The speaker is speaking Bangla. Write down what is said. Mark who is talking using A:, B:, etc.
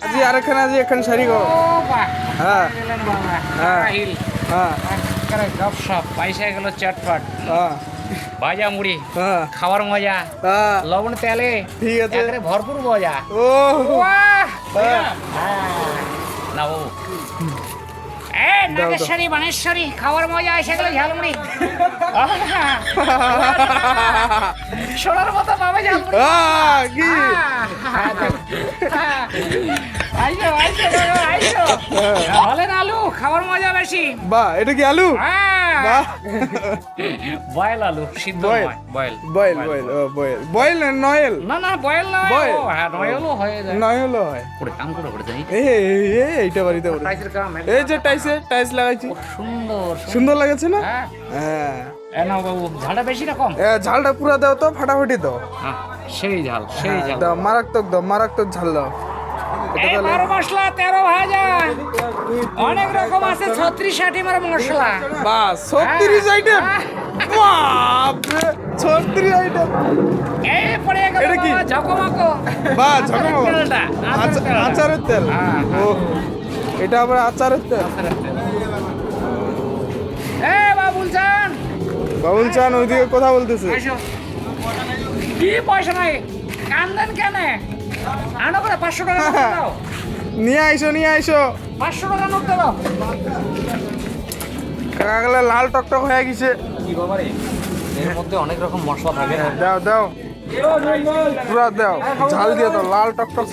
A: আজি আরেকখান আজি এখন সারি গো হ্যাঁ হ্যাঁ হ্যাঁ
B: করে গপসপ পয়সা গেল চটপট
A: হ্যাঁ
B: ভাজা মুড়ি
A: হ্যাঁ
B: খাওয়ার মজা
A: হ্যাঁ
B: লবণ তেলে
A: ঠিক আছে
B: একেবারে ভরপুর মজা
A: ও
B: বাহ!
A: হ্যাঁ
B: না বাবু নাগেশ্বরী বানেশ্বরী খাওয়ার মজা এসে গেল ঝালমুড়ি সোনার মতো পাবে ঝালমুড়ি
A: কি
B: আইসো আইসো বাবা, আইসো হলেন আলু খাওয়ার মজা বেশি
A: বাহ এটা কি আলু বাহ
B: বয়েল আলু সিদ্ধ
A: বয়েল
B: নয় বয়েল
A: বয়েল বয়েল ও বয়েল বয়েল না নয়েল
B: না না বয়েল না
A: বয়েল।
B: হ্যাঁ নয়েলও হয়ে যায়
A: নয়েলও হয়
B: করে কাম করে যাই
A: এইটা বাড়িতে করে
B: টাইসের কাম
A: এই যে টাইস লাগাইছি
B: সুন্দর
A: সুন্দর লাগছে না
B: হ্যাঁ
A: হ্যাঁ
B: এ নাও বাবু ঝালটা বেশি না কম
A: ঝালটা পুরো দাও তো ফাটাফাটি দাও
B: হ্যাঁ, সেই ঝাল সেই ঝাল
A: দাও মারাত্মক ঝাল দাও এটা
B: এই
A: তাহলে
B: 12 মশলা 13 ভাজা অনেক রকম আছে 36 60 মশলা
A: বাস 36 আইটেম বাপরে 36 আইটেম
B: এই পড়ে গেল
A: এটা কি?
B: বাবা, ঝকমাকো
A: বাহ
B: আচারের
A: ঝকমাকো
B: তেলটা,
A: আচারের তেল
B: হ্যাঁ,
A: ও এটা আবার আচারের তেল
B: আচারের তেল। এ বাবুল জান
A: বাবুল চান ওইদিকে কথা বলতেছে
B: আসো কি পয়সা নাই কান্দেন কেন আনো করে 500 টাকা নোট দাও
A: নিয়ে আইসো
B: 500 টাকা নোট দাও
A: কাকাগুলো লাল টকটক হয়ে গেছে
B: কি বাবা রে এর মধ্যে অনেক রকম মশলা থাকে না
A: দাও পুরা দাও ঝাল দিয়ে দাও লাল টকটক